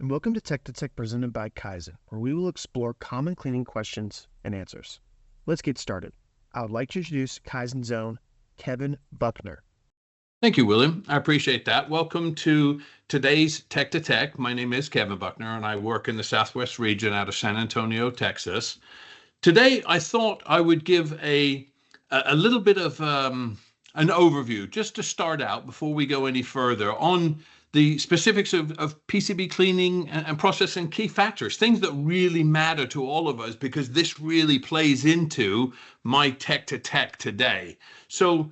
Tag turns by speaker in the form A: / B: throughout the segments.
A: and welcome to Tech presented by KYZEN, where we will explore common cleaning questions and answers. Let's get started. I would like to introduce KYZEN's own Kevin Buckner.
B: Thank you, William. I appreciate that. Welcome to today's Tech to Tech. My name is Kevin Buckner, and I work in the Southwest region out of San Antonio, Texas. Today, I thought I would give a little bit of an overview, just to start out before we go any further, on the specifics of PCB cleaning and processing key factors, things that really matter to all of us, because this really plays into my Tech to Tech today. So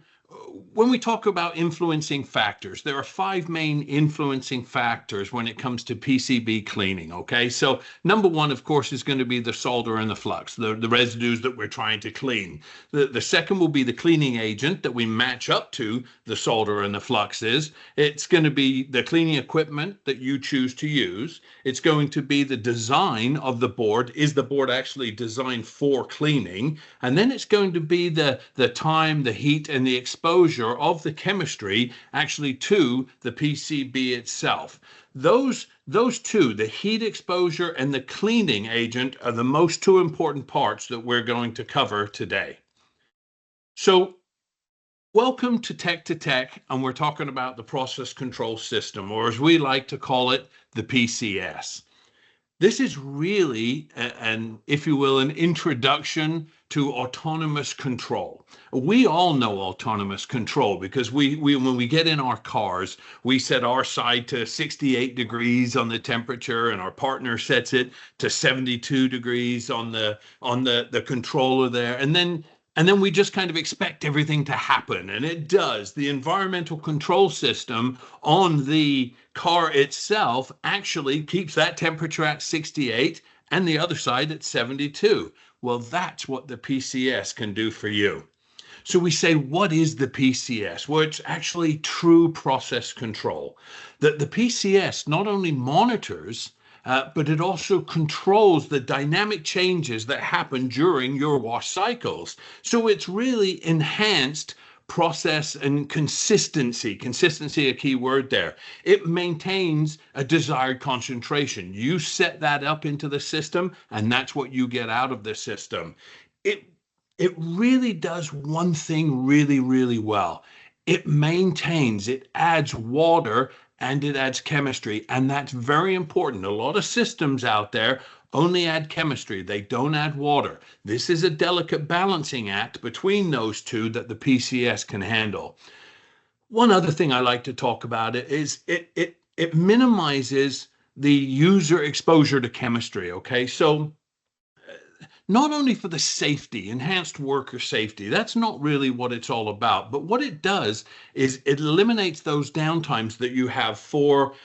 B: when we talk about influencing factors, there are 5 main influencing factors when it comes to PCB cleaning, okay? So number 1, of course, is going to be the solder and the flux, the residues that we're trying to clean. The second will be the cleaning agent that we match up to the solder and the fluxes. It's going to be the cleaning equipment that you choose to use. It's going to be the design of the board. Is the board actually designed for cleaning? And then it's going to be the time, the heat, and the exposure of the chemistry actually to the PCB itself. Those two, the heat exposure and the cleaning agent, are the most 2 important parts that we're going to cover today. So welcome to Tech, and we're talking about the process control system, or as we like to call it, the PCS. This is really, if you will, an introduction to autonomous control. We all know autonomous control because when we get in our cars, we set our side to 68 degrees on the temperature, and our partner sets it to 72 degrees on the controller there, and then we just kind of expect everything to happen, and it does. The environmental control system on the car itself actually keeps that temperature at 68 and the other side at 72. Well, that's what the PCS can do for you. So we say, what is the PCS? Well, it's actually true process control. The PCS not only monitors, but it also controls the dynamic changes that happen during your wash cycles. So it's really enhanced process and consistency. Consistency, a key word there. It maintains a desired concentration. You set that up into the system, and that's what you get out of the system. It really does one thing really, really well. It maintains, it adds water, and it adds chemistry, and that's very important. A lot of systems out there only add chemistry. They don't add water. This is a delicate balancing act between those two that the PCS can handle. One other thing I like to talk about is it minimizes the user exposure to chemistry, okay? So not only for the safety, enhanced worker safety, that's not really what it's all about, but what it does is it eliminates those downtimes that you have for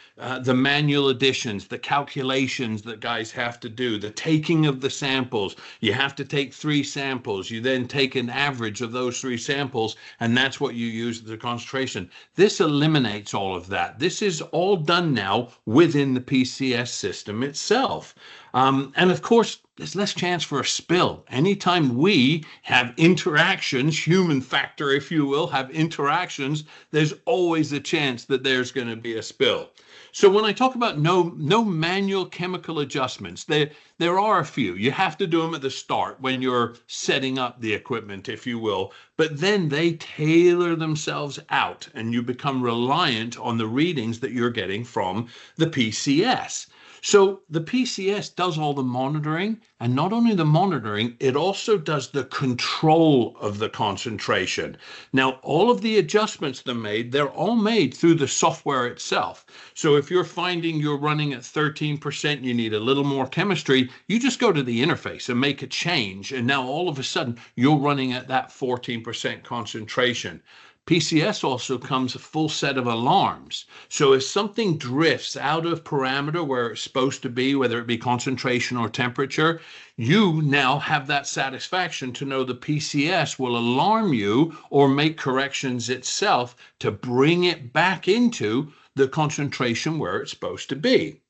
B: the manual additions, the calculations that guys have to do, the taking of the samples. You have to take 3 samples. You then take an average of those 3 samples, and that's what you use as the concentration. This eliminates all of that. This is all done now within the PCS system itself. And of course, there's less chance for a spill. Anytime we have interactions, human factor, if you will, have interactions, there's always a chance that there's going to be a spill. So when I talk about no manual chemical adjustments, there are a few. You have to do them at the start when you're setting up the equipment, if you will, but then they tailor themselves out, and you become reliant on the readings that you're getting from the PCS. So the PCS does all the monitoring, and not only the monitoring, it also does the control of the concentration. Now, all of the adjustments they're all made through the software itself. So if you're finding you're running at 13%, you need a little more chemistry, you just go to the interface and make a change, and now all of a sudden you're running at that 14% concentration. PCS also comes a full set of alarms. So if something drifts out of parameter where it's supposed to be, whether it be concentration or temperature, you now have that satisfaction to know the PCS will alarm you or make corrections itself to bring it back into the concentration where it's supposed to be.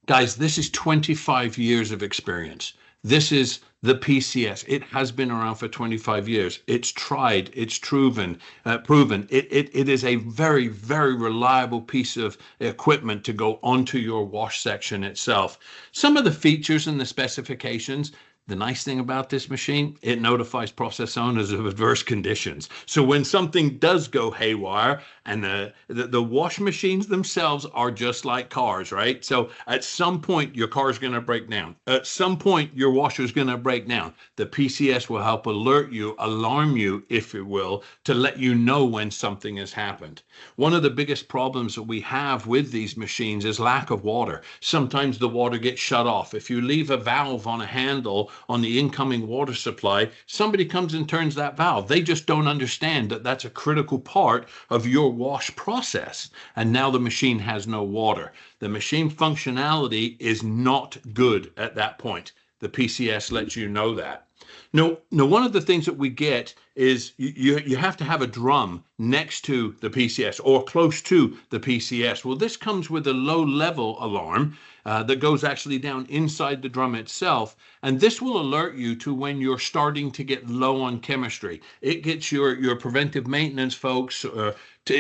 B: Guys, this is 25 years of experience. This is the PCS. It has been around for 25 years. It's tried, it's proven. It is a very, very reliable piece of equipment to go onto your wash section itself. Some of the features and the specifications. The nice thing about this machine, it notifies process owners of adverse conditions. So when something does go haywire, and the wash machines themselves are just like cars, right? So at some point, your car is going to break down. At some point, your washer is going to break down. The PCS will help alert you, alarm you, if it will, to let you know when something has happened. One of the biggest problems that we have with these machines is lack of water. Sometimes the water gets shut off. If you leave a valve on a handle on the incoming water supply, somebody comes and turns that valve. They just don't understand that that's a critical part of your wash process. And now the machine has no water. The machine functionality is not good at that point. The PCS lets you know that. Now, one of the things that we get is you have to have a drum next to the PCS or close to the PCS. Well, this comes with a low-level alarm that goes actually down inside the drum itself, and this will alert you to when you're starting to get low on chemistry. It gets your preventive maintenance folks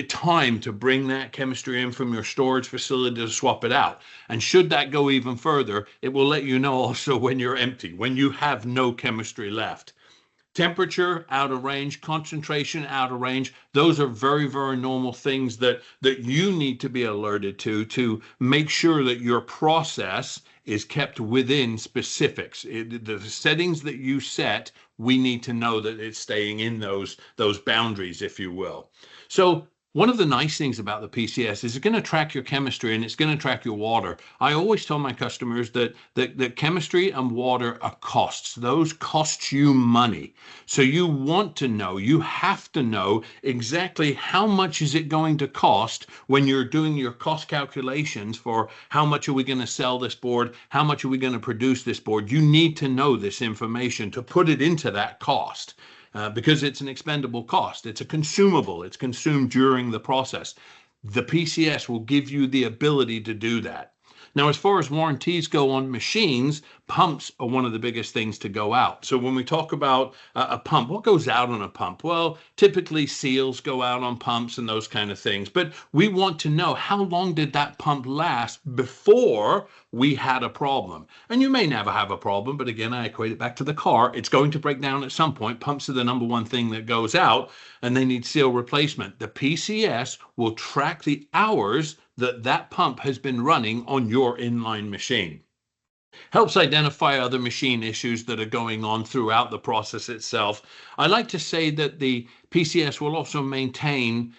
B: time to bring that chemistry in from your storage facility to swap it out. And should that go even further, it will let you know also when you're empty, when you have no chemistry left. Temperature out of range, concentration out of range. Those are very, very normal things that you need to be alerted to make sure that your process is kept within specifics. The settings that you set, we need to know that it's staying in those boundaries, if you will. So one of the nice things about the PCS is it's going to track your chemistry and it's going to track your water. I always tell my customers that chemistry and water are costs. Those cost you money. So you want to know, you have to know exactly how much is it going to cost when you're doing your cost calculations for how much are we going to sell this board, how much are we going to produce this board. You need to know this information to put it into that cost. Because it's an expendable cost. It's a consumable. It's consumed during the process. The PCS will give you the ability to do that. Now, as far as warranties go on machines, pumps are one of the biggest things to go out. So when we talk about a pump, what goes out on a pump? Well, typically seals go out on pumps and those kind of things. But we want to know how long did that pump last before we had a problem. And you may never have a problem, but again, I equate it back to the car. It's going to break down at some point. Pumps are the number one thing that goes out, and they need seal replacement. The PCS will track the hours that pump has been running on your inline machine. Helps identify other machine issues that are going on throughout the process itself. I like to say that the PCS will also maintain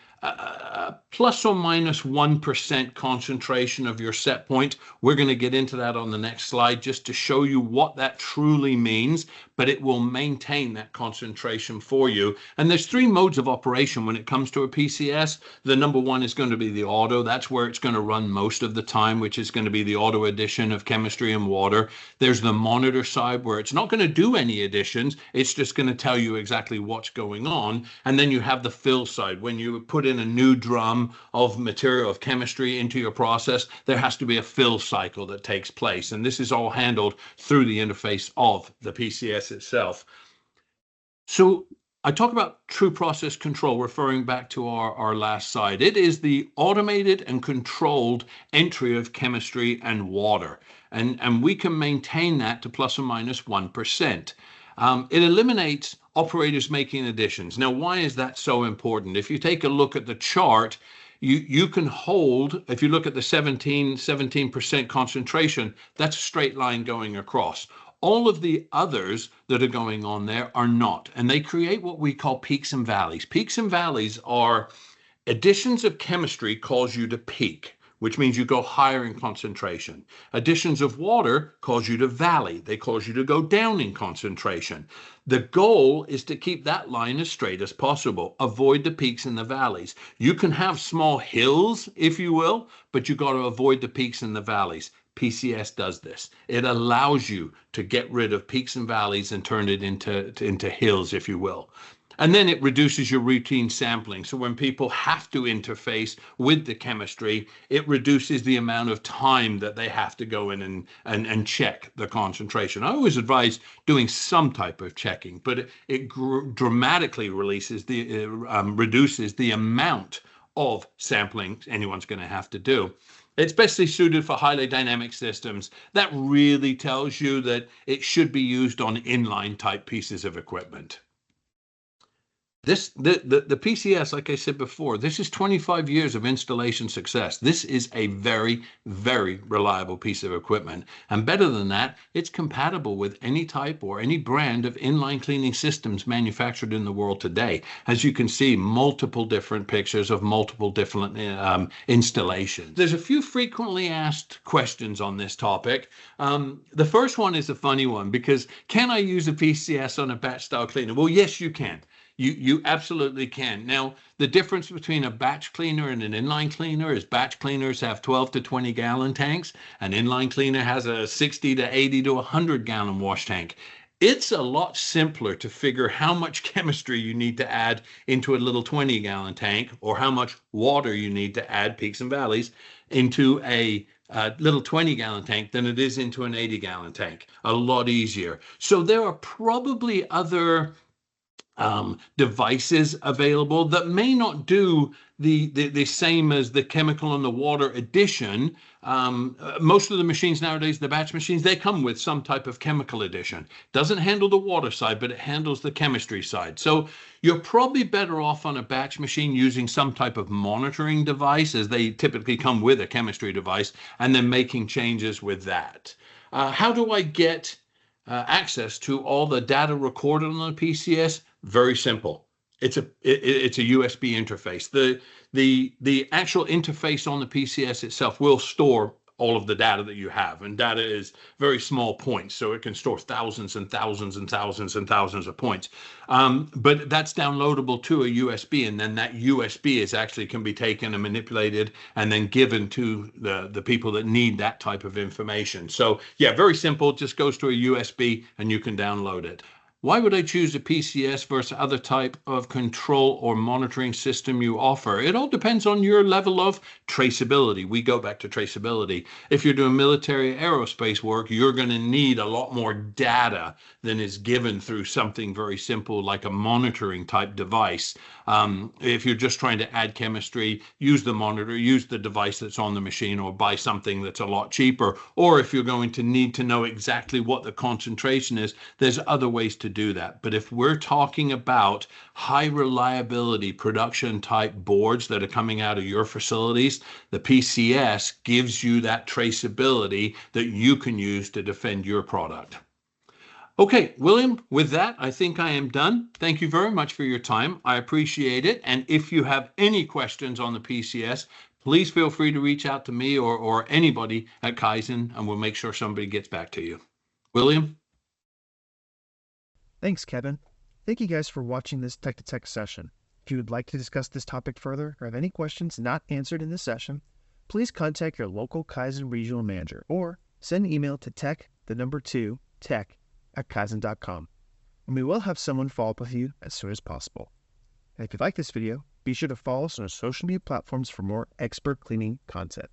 B: plus or minus 1% concentration of your set point. We're going to get into that on the next slide just to show you what that truly means, but it will maintain that concentration for you. And there's three modes of operation when it comes to a PCS. The number one is going to be the auto. That's where it's going to run most of the time, which is going to be the auto addition of chemistry and water. There's the monitor side where it's not going to do any additions. It's just going to tell you exactly what's going on. And then you have the fill side. When you put in a new drum of material, of chemistry into your process, there has to be a fill cycle that takes place. And this is all handled through the interface of the PCS itself. So I talk about true process control, referring back to our last slide. It is the automated and controlled entry of chemistry and water. And we can maintain that to plus or minus 1%. It eliminates operators making additions. Now, why is that so important? If you take a look at the chart, you can hold, if you look at the 17% concentration, that's a straight line going across. All of the others that are going on there are not, and they create what we call peaks and valleys. Peaks and valleys are additions of chemistry cause you to peak, which means you go higher in concentration. Additions of water cause you to valley. They cause you to go down in concentration. The goal is to keep that line as straight as possible. Avoid the peaks and the valleys. You can have small hills, if you will, but you've got to avoid the peaks and the valleys. PCS does this. It allows you to get rid of peaks and valleys and turn it into hills, if you will. And then it reduces your routine sampling. So when people have to interface with the chemistry, it reduces the amount of time that they have to go in and check the concentration. I always advise doing some type of checking, but it dramatically reduces the amount of sampling anyone's going to have to do. It's best suited for highly dynamic systems. That really tells you that it should be used on inline type pieces of equipment. The PCS, like I said before, this is 25 years of installation success. This is a very, very reliable piece of equipment. And better than that, it's compatible with any type or any brand of inline cleaning systems manufactured in the world today. As you can see, multiple different pictures of multiple different installations. There's a few frequently asked questions on this topic. The first one is a funny one because can I use a PCS on a batch style cleaner? Well, yes, you can. You absolutely can. Now, the difference between a batch cleaner and an inline cleaner is batch cleaners have 12 to 20 gallon tanks. An inline cleaner has a 60 to 80 to 100 gallon wash tank. It's a lot simpler to figure how much chemistry you need to add into a little 20 gallon tank or how much water you need to add, peaks and valleys, into a little 20 gallon tank than it is into an 80 gallon tank. A lot easier. So there are probably other devices available that may not do the same as the chemical and the water addition. Most of the machines nowadays, the batch machines, they come with some type of chemical addition. Doesn't handle the water side, but it handles the chemistry side. So you're probably better off on a batch machine using some type of monitoring device, as they typically come with a chemistry device, and then making changes with that. How do I get access to all the data recorded on the PCS? Very simple. It's a USB interface. The actual interface on the PCS itself will store all of the data that you have, and data is very small points, so it can store thousands and thousands and thousands and thousands of points. But that's downloadable to a USB, and then that USB can be taken and manipulated and then given to the people that need that type of information. So yeah, very simple. Just goes to a USB and you can download it. Why would I choose a PCS versus other type of control or monitoring system you offer? It all depends on your level of traceability. We go back to traceability. If you're doing military aerospace work, you're going to need a lot more data than is given through something very simple like a monitoring type device. If you're just trying to add chemistry, use the monitor, use the device that's on the machine, or buy something that's a lot cheaper. Or if you're going to need to know exactly what the concentration is, there's other ways to do that. But if we're talking about high reliability production type boards that are coming out of your facilities, the PCS gives you that traceability that you can use to defend your product. Okay, William, with that, I think I am done. Thank you very much for your time. I appreciate it. And if you have any questions on the PCS, please feel free to reach out to me or anybody at KYZEN, and we'll make sure somebody gets back to you. William?
A: Thanks, Kevin. Thank you guys for watching this Tech to Tech session. If you would like to discuss this topic further or have any questions not answered in this session, please contact your local KYZEN regional manager or send an email to tech@kyzen.com, and we will have someone follow up with you as soon as possible. And if you like this video, be sure to follow us on our social media platforms for more expert cleaning content.